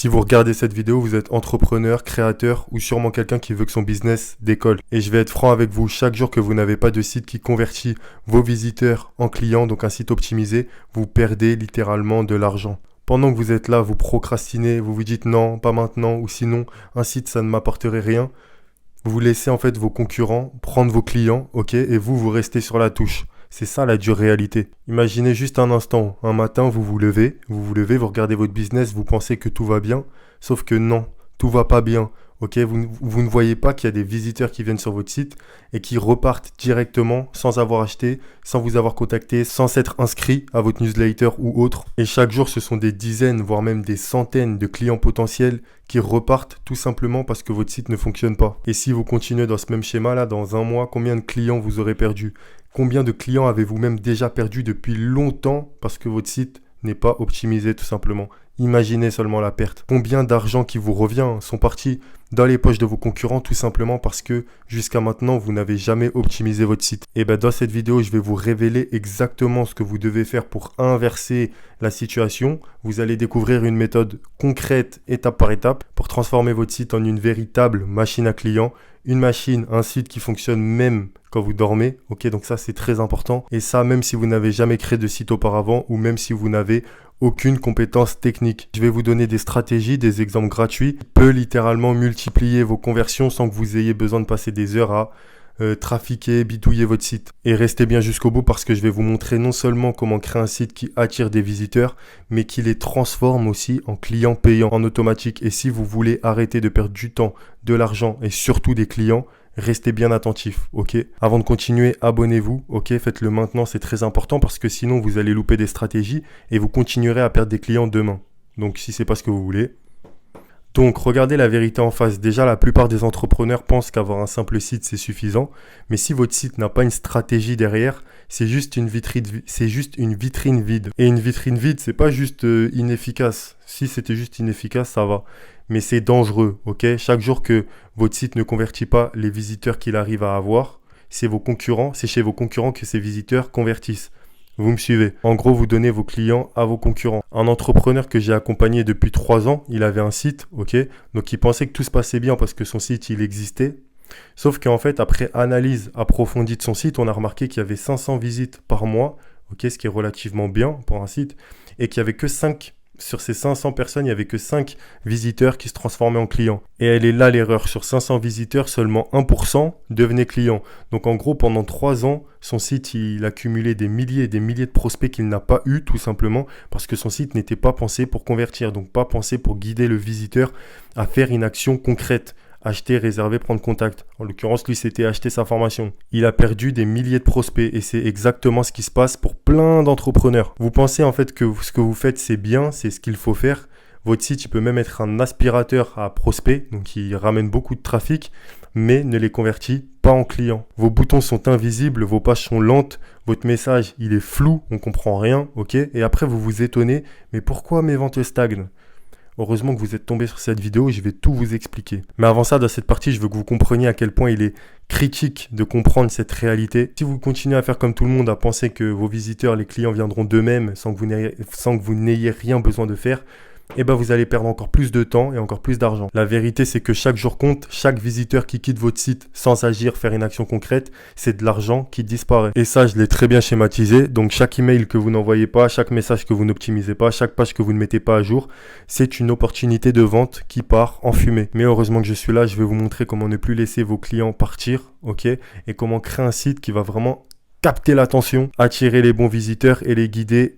Si vous regardez cette vidéo, vous êtes entrepreneur, créateur ou sûrement quelqu'un qui veut que son business décolle. Et je vais être franc avec vous, chaque jour que vous n'avez pas de site qui convertit vos visiteurs en clients, donc un site optimisé, vous perdez littéralement de l'argent. Pendant que vous êtes là, vous procrastinez, vous vous dites non, pas maintenant, ou sinon un site ça ne m'apporterait rien. Vous laissez en fait vos concurrents prendre vos clients, ok, et vous restez sur la touche. C'est ça la dure réalité. Imaginez juste un instant, un matin vous vous levez, vous regardez votre business, vous pensez que tout va bien, sauf que non, tout va pas bien. Ok, vous ne voyez pas qu'il y a des visiteurs qui viennent sur votre site et qui repartent directement sans avoir acheté, sans vous avoir contacté, sans s'être inscrit à votre newsletter ou autre. Et chaque jour, ce sont des dizaines, voire même des centaines de clients potentiels qui repartent tout simplement parce que votre site ne fonctionne pas. Et si vous continuez dans ce même schéma-là, dans un mois, combien de clients vous aurez perdu? Combien de clients avez-vous même déjà perdu depuis longtemps parce que votre site n'est pas optimisé tout simplement? Imaginez seulement la perte. Combien d'argent qui vous revient sont partis dans les poches de vos concurrents tout simplement parce que jusqu'à maintenant, vous n'avez jamais optimisé votre site. Et bien dans cette vidéo, je vais vous révéler exactement ce que vous devez faire pour inverser la situation. Vous allez découvrir une méthode concrète, étape par étape, pour transformer votre site en une véritable machine à clients. Une machine, un site qui fonctionne même quand vous dormez. Ok, donc ça c'est très important. Et ça, même si vous n'avez jamais créé de site auparavant ou même si vous n'avez aucune compétence technique. Je vais vous donner des stratégies, des exemples gratuits qui peuvent littéralement multiplier vos conversions sans que vous ayez besoin de passer des heures à trafiquer, bidouiller votre site. Et restez bien jusqu'au bout parce que je vais vous montrer non seulement comment créer un site qui attire des visiteurs, mais qui les transforme aussi en clients payants en automatique. Et si vous voulez arrêter de perdre du temps, de l'argent et surtout des clients, restez bien attentifs, ok? Avant de continuer, abonnez-vous, ok? Faites-le maintenant, c'est très important parce que sinon vous allez louper des stratégies et vous continuerez à perdre des clients demain. Donc si c'est pas ce que vous voulez. Donc regardez la vérité en face. Déjà, la plupart des entrepreneurs pensent qu'avoir un simple site c'est suffisant, mais si votre site n'a pas une stratégie derrière, c'est juste une vitrine vide. Et une vitrine vide, c'est pas juste inefficace. Si c'était juste inefficace, ça va. Mais c'est dangereux, ok? Chaque jour que votre site ne convertit pas les visiteurs qu'il arrive à avoir, c'est chez vos concurrents que ces visiteurs convertissent. Vous me suivez? En gros, vous donnez vos clients à vos concurrents. Un entrepreneur que j'ai accompagné depuis 3 ans, il avait un site, ok? Donc, il pensait que tout se passait bien parce que son site, il existait. Sauf qu'en fait, après analyse approfondie de son site, on a remarqué qu'il y avait 500 visites par mois, ok? Ce qui est relativement bien pour un site. Et qu'il n'y avait que 5 sur ces 500 personnes, il n'y avait que 5 visiteurs qui se transformaient en clients. Et elle est là l'erreur. Sur 500 visiteurs, seulement 1% devenaient clients. Donc en gros, pendant 3 ans, son site, il accumulait des milliers et des milliers de prospects qu'il n'a pas eu tout simplement parce que son site n'était pas pensé pour convertir. Donc pas pensé pour guider le visiteur à faire une action concrète. Acheter, réserver, prendre contact. En l'occurrence, lui, c'était acheter sa formation. Il a perdu des milliers de prospects et c'est exactement ce qui se passe pour plein d'entrepreneurs. Vous pensez en fait que ce que vous faites, c'est bien, c'est ce qu'il faut faire. Votre site, il peut même être un aspirateur à prospects, donc il ramène beaucoup de trafic, mais ne les convertit pas en clients. Vos boutons sont invisibles, vos pages sont lentes, votre message, il est flou, on comprend rien, ok? Et après, vous vous étonnez, mais pourquoi mes ventes stagnent? Heureusement que vous êtes tombé sur cette vidéo et je vais tout vous expliquer. Mais avant ça, dans cette partie, je veux que vous compreniez à quel point il est critique de comprendre cette réalité. Si vous continuez à faire comme tout le monde, à penser que vos visiteurs, les clients viendront d'eux-mêmes sans que vous n'ayez rien besoin de faire, eh ben vous allez perdre encore plus de temps et encore plus d'argent. La vérité, c'est que chaque jour compte, chaque visiteur qui quitte votre site sans agir, faire une action concrète, c'est de l'argent qui disparaît. Et ça, je l'ai très bien schématisé. Donc chaque email que vous n'envoyez pas, chaque message que vous n'optimisez pas, chaque page que vous ne mettez pas à jour, c'est une opportunité de vente qui part en fumée. Mais heureusement que je suis là, je vais vous montrer comment ne plus laisser vos clients partir, ok? Et comment créer un site qui va vraiment capter l'attention, attirer les bons visiteurs et les guider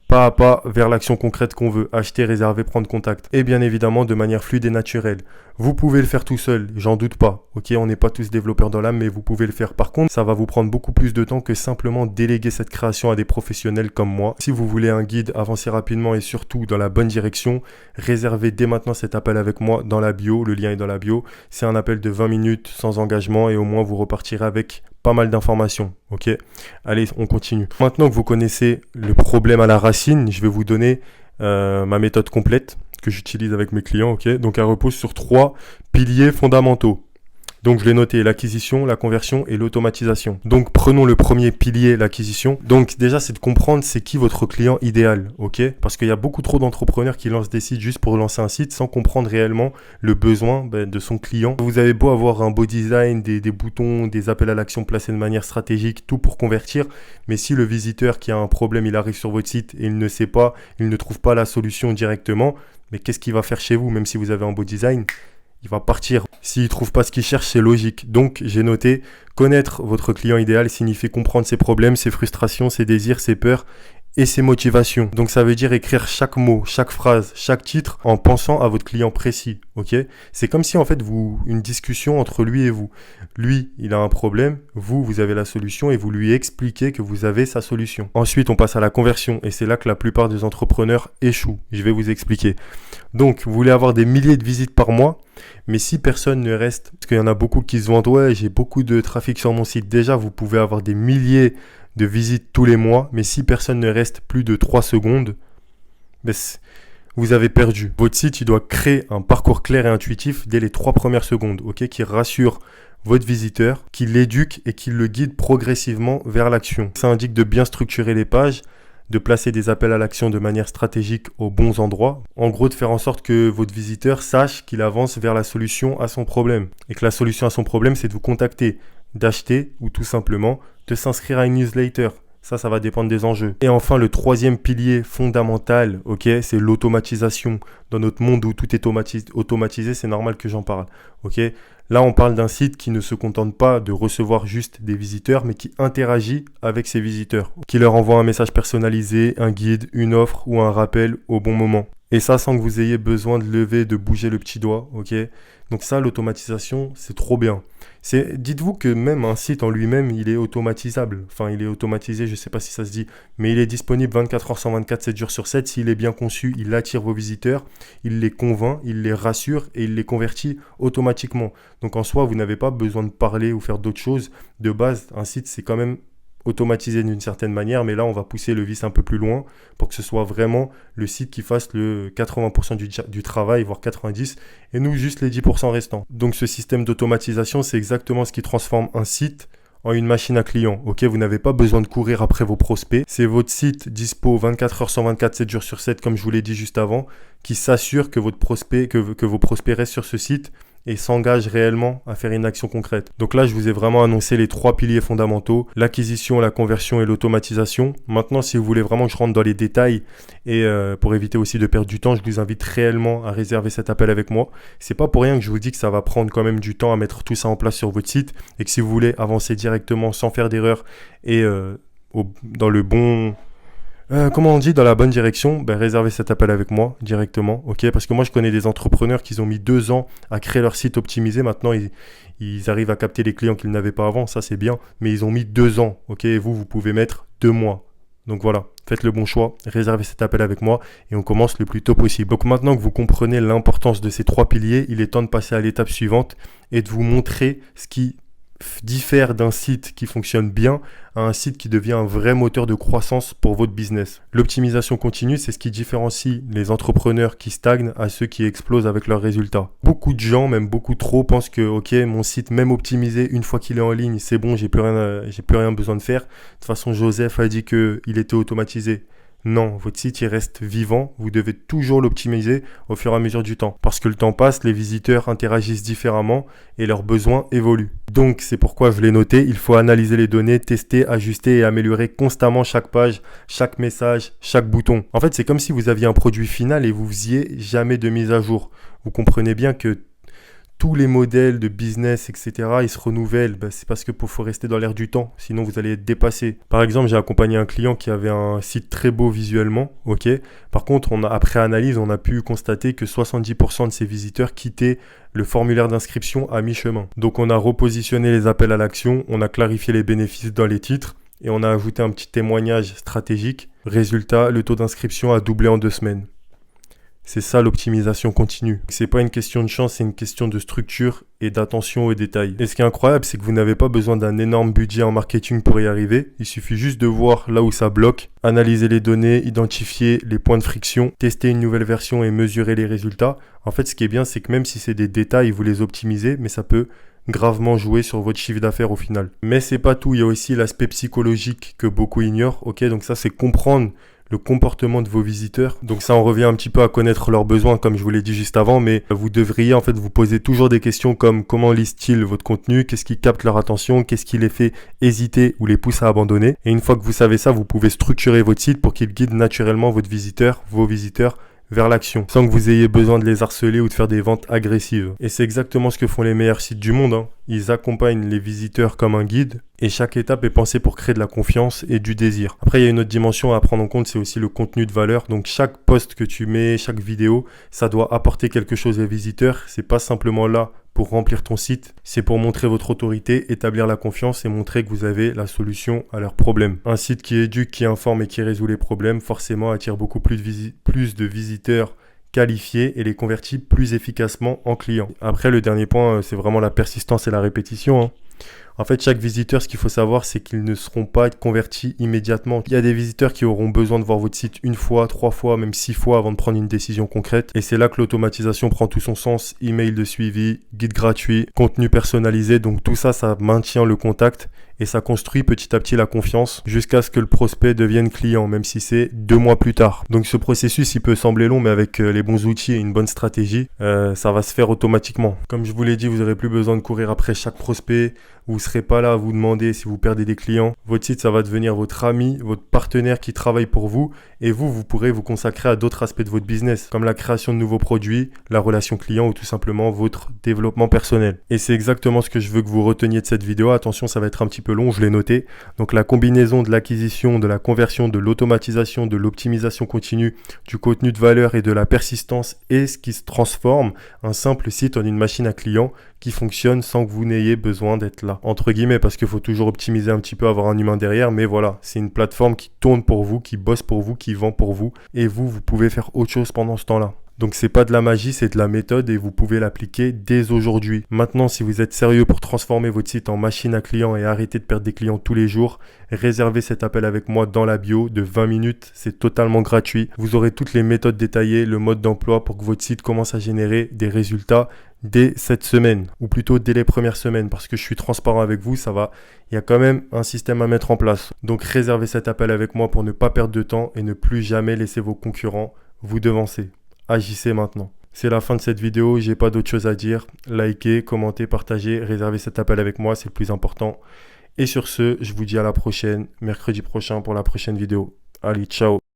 pas à pas vers l'action concrète qu'on veut, acheter, réserver, prendre contact. Et bien évidemment de manière fluide et naturelle. Vous pouvez le faire tout seul, j'en doute pas. Ok, on n'est pas tous développeurs dans l'âme, mais vous pouvez le faire. Par contre, ça va vous prendre beaucoup plus de temps que simplement déléguer cette création à des professionnels comme moi. Si vous voulez un guide, avancez rapidement et surtout dans la bonne direction, réservez dès maintenant cet appel avec moi dans la bio. Le lien est dans la bio. C'est un appel de 20 minutes sans engagement et au moins vous repartirez avec pas mal d'informations, ok? Allez, on continue. Maintenant que vous connaissez le problème à la racine, je vais vous donner ma méthode complète que j'utilise avec mes clients, ok? Donc elle repose sur 3 piliers fondamentaux. Donc je l'ai noté, l'acquisition, la conversion et l'automatisation. Donc prenons le premier pilier, l'acquisition. Donc déjà c'est de comprendre c'est qui votre client idéal, ok? Parce qu'il y a beaucoup trop d'entrepreneurs qui lancent des sites juste pour lancer un site sans comprendre réellement le besoin de son client. Vous avez beau avoir un beau design, des boutons, des appels à l'action placés de manière stratégique, tout pour convertir, mais si le visiteur qui a un problème, il arrive sur votre site et il ne sait pas, il ne trouve pas la solution directement, mais qu'est-ce qu'il va faire chez vous, même si vous avez un beau design? Il va partir. S'il ne trouve pas ce qu'il cherche, c'est logique. Donc, j'ai noté, connaître votre client idéal signifie comprendre ses problèmes, ses frustrations, ses désirs, ses peurs et ses motivations. Donc, ça veut dire écrire chaque mot, chaque phrase, chaque titre en pensant à votre client précis. Ok? C'est comme si, en fait, une discussion entre lui et vous. Lui, il a un problème. Vous avez la solution et vous lui expliquez que vous avez sa solution. Ensuite, on passe à la conversion et c'est là que la plupart des entrepreneurs échouent. Je vais vous expliquer. Donc, vous voulez avoir des milliers de visites par mois. Mais si personne ne reste, parce qu'il y en a beaucoup qui se vantent, ouais, j'ai beaucoup de trafic sur mon site. Déjà, vous pouvez avoir des milliers de visites tous les mois, mais si personne ne reste plus de 3 secondes, vous avez perdu. Votre site, il doit créer un parcours clair et intuitif dès les 3 premières secondes, ok, qui rassure votre visiteur, qui l'éduque et qui le guide progressivement vers l'action. Ça indique de bien structurer les pages, de placer des appels à l'action de manière stratégique aux bons endroits. En gros, de faire en sorte que votre visiteur sache qu'il avance vers la solution à son problème. Et que la solution à son problème, c'est de vous contacter, d'acheter ou tout simplement de s'inscrire à une newsletter. Ça va dépendre des enjeux. Et enfin, le troisième pilier fondamental, ok, c'est l'automatisation. Dans notre monde où tout est automatisé, c'est normal que j'en parle, ok. Là, on parle d'un site qui ne se contente pas de recevoir juste des visiteurs, mais qui interagit avec ses visiteurs, qui leur envoie un message personnalisé, un guide, une offre ou un rappel au bon moment. Et ça, sans que vous ayez besoin de lever, de bouger le petit doigt, ok? Donc ça, l'automatisation, c'est trop bien. Dites-vous que même un site en lui-même, il est automatisable. Enfin, il est automatisé, je ne sais pas si ça se dit, mais il est disponible 24 heures sur 24, 7 jours sur 7. S'il est bien conçu, il attire vos visiteurs, il les convainc, il les rassure et il les convertit automatiquement. Donc en soi, vous n'avez pas besoin de parler ou faire d'autres choses. De base, un site, c'est quand même automatisé d'une certaine manière, mais là, on va pousser le vice un peu plus loin pour que ce soit vraiment le site qui fasse le 80% du travail, voire 90%, et nous, juste les 10% restants. Donc, ce système d'automatisation, c'est exactement ce qui transforme un site en une machine à clients. Ok, vous n'avez pas besoin de courir après vos prospects. C'est votre site dispo 24 heures sur 24, 7 jours sur 7, comme je vous l'ai dit juste avant, qui s'assure que vos prospects restent sur ce site et s'engage réellement à faire une action concrète. Donc là, je vous ai vraiment annoncé les 3 piliers fondamentaux, l'acquisition, la conversion et l'automatisation. Maintenant, si vous voulez vraiment que je rentre dans les détails et pour éviter aussi de perdre du temps, je vous invite réellement à réserver cet appel avec moi. C'est pas pour rien que je vous dis que ça va prendre quand même du temps à mettre tout ça en place sur votre site et que si vous voulez avancer directement sans faire d'erreur et dans le bon... comment on dit, dans la bonne direction, réservez cet appel avec moi directement, ok? Parce que moi, je connais des entrepreneurs qui ont mis 2 ans à créer leur site optimisé. Maintenant, ils arrivent à capter les clients qu'ils n'avaient pas avant. Ça, c'est bien. Mais ils ont mis 2 ans, ok? Et vous pouvez mettre 2 mois. Donc voilà, faites le bon choix, réservez cet appel avec moi et on commence le plus tôt possible. Donc maintenant que vous comprenez l'importance de ces 3 piliers, il est temps de passer à l'étape suivante et de vous montrer ce qui diffère d'un site qui fonctionne bien à un site qui devient un vrai moteur de croissance pour votre business. L'optimisation continue, c'est ce qui différencie les entrepreneurs qui stagnent à ceux qui explosent avec leurs résultats. Beaucoup de gens, même beaucoup trop, pensent que ok, mon site même optimisé, une fois qu'il est en ligne, c'est bon, j'ai plus rien besoin de faire. De toute façon, Joseph a dit qu'il était automatisé. Non, votre site il reste vivant, vous devez toujours l'optimiser au fur et à mesure du temps. Parce que le temps passe, les visiteurs interagissent différemment et leurs besoins évoluent. Donc c'est pourquoi je l'ai noté, il faut analyser les données, tester, ajuster et améliorer constamment chaque page, chaque message, chaque bouton. En fait, c'est comme si vous aviez un produit final et vous faisiez jamais de mise à jour. Vous comprenez bien que tous les modèles de business, etc., ils se renouvellent. C'est parce qu'il faut rester dans l'air du temps, sinon vous allez être dépassé. Par exemple, j'ai accompagné un client qui avait un site très beau visuellement, ok. Par contre, après analyse, on a pu constater que 70% de ses visiteurs quittaient le formulaire d'inscription à mi-chemin. Donc, on a repositionné les appels à l'action, on a clarifié les bénéfices dans les titres et on a ajouté un petit témoignage stratégique. Résultat, le taux d'inscription a doublé en 2 semaines. C'est ça l'optimisation continue. C'est pas une question de chance, c'est une question de structure et d'attention aux détails. Et ce qui est incroyable, c'est que vous n'avez pas besoin d'un énorme budget en marketing pour y arriver. Il suffit juste de voir là où ça bloque, analyser les données, identifier les points de friction, tester une nouvelle version et mesurer les résultats. En fait, ce qui est bien, c'est que même si c'est des détails, vous les optimisez, mais ça peut gravement jouer sur votre chiffre d'affaires au final. Mais c'est pas tout, il y a aussi l'aspect psychologique que beaucoup ignorent, ok? Donc ça, c'est comprendre le comportement de vos visiteurs. Donc ça, on revient un petit peu à connaître leurs besoins, comme je vous l'ai dit juste avant, mais vous devriez en fait vous poser toujours des questions comme comment lisent-ils votre contenu, qu'est-ce qui capte leur attention, qu'est-ce qui les fait hésiter ou les pousse à abandonner. Et une fois que vous savez ça, vous pouvez structurer votre site pour qu'il guide naturellement votre visiteur, vos visiteurs, vers l'action, sans que vous ayez besoin de les harceler ou de faire des ventes agressives. Et c'est exactement ce que font les meilleurs sites du monde, hein. Ils accompagnent les visiteurs comme un guide et chaque étape est pensée pour créer de la confiance et du désir. Après, il y a une autre dimension à prendre en compte, c'est aussi le contenu de valeur. Donc chaque post que tu mets, chaque vidéo, ça doit apporter quelque chose aux visiteurs. C'est pas simplement là pour remplir ton site, c'est pour montrer votre autorité, établir la confiance et montrer que vous avez la solution à leurs problèmes. Un site qui éduque, qui informe et qui résout les problèmes, forcément attire beaucoup plus de visiteurs qualifiés et les convertit plus efficacement en clients. Après, le dernier point, c'est vraiment la persistance et la répétition, hein. En fait, chaque visiteur, ce qu'il faut savoir, c'est qu'ils ne seront pas convertis immédiatement. Il y a des visiteurs qui auront besoin de voir votre site une fois, 3 fois, même 6 fois avant de prendre une décision concrète. Et c'est là que l'automatisation prend tout son sens. Email de suivi, guide gratuit, contenu personnalisé. Donc tout ça, ça maintient le contact et ça construit petit à petit la confiance jusqu'à ce que le prospect devienne client, même si c'est 2 mois plus tard. Donc ce processus, il peut sembler long, mais avec les bons outils et une bonne stratégie, ça va se faire automatiquement. Comme je vous l'ai dit, vous n'aurez plus besoin de courir après chaque prospect. Vous ne serez pas là à vous demander si vous perdez des clients. Votre site, ça va devenir votre ami, votre partenaire qui travaille pour vous. Et vous pourrez vous consacrer à d'autres aspects de votre business, comme la création de nouveaux produits, la relation client ou tout simplement votre développement personnel. Et c'est exactement ce que je veux que vous reteniez de cette vidéo. Attention, ça va être un petit peu long, je l'ai noté. Donc la combinaison de l'acquisition, de la conversion, de l'automatisation, de l'optimisation continue, du contenu de valeur et de la persistance est ce qui se transforme un simple site en une machine à clients qui fonctionne sans que vous n'ayez besoin d'être là. Entre guillemets, parce qu'il faut toujours optimiser un petit peu, avoir un humain derrière, mais voilà, c'est une plateforme qui tourne pour vous, qui bosse pour vous, qui vend pour vous, et vous pouvez faire autre chose pendant ce temps-là. Donc c'est pas de la magie, c'est de la méthode et vous pouvez l'appliquer dès aujourd'hui. Maintenant, si vous êtes sérieux pour transformer votre site en machine à clients et arrêter de perdre des clients tous les jours, réservez cet appel avec moi dans la bio de 20 minutes, c'est totalement gratuit. Vous aurez toutes les méthodes détaillées, le mode d'emploi pour que votre site commence à générer des résultats dès cette semaine, ou plutôt dès les premières semaines, parce que je suis transparent avec vous, il y a quand même un système à mettre en place. Donc réservez cet appel avec moi pour ne pas perdre de temps et ne plus jamais laisser vos concurrents vous devancer. Agissez maintenant. C'est la fin de cette vidéo, j'ai pas d'autre chose à dire. Likez, commentez, partagez, réservez cet appel avec moi, c'est le plus important. Et sur ce, je vous dis à la prochaine, mercredi prochain pour la prochaine vidéo. Allez, ciao!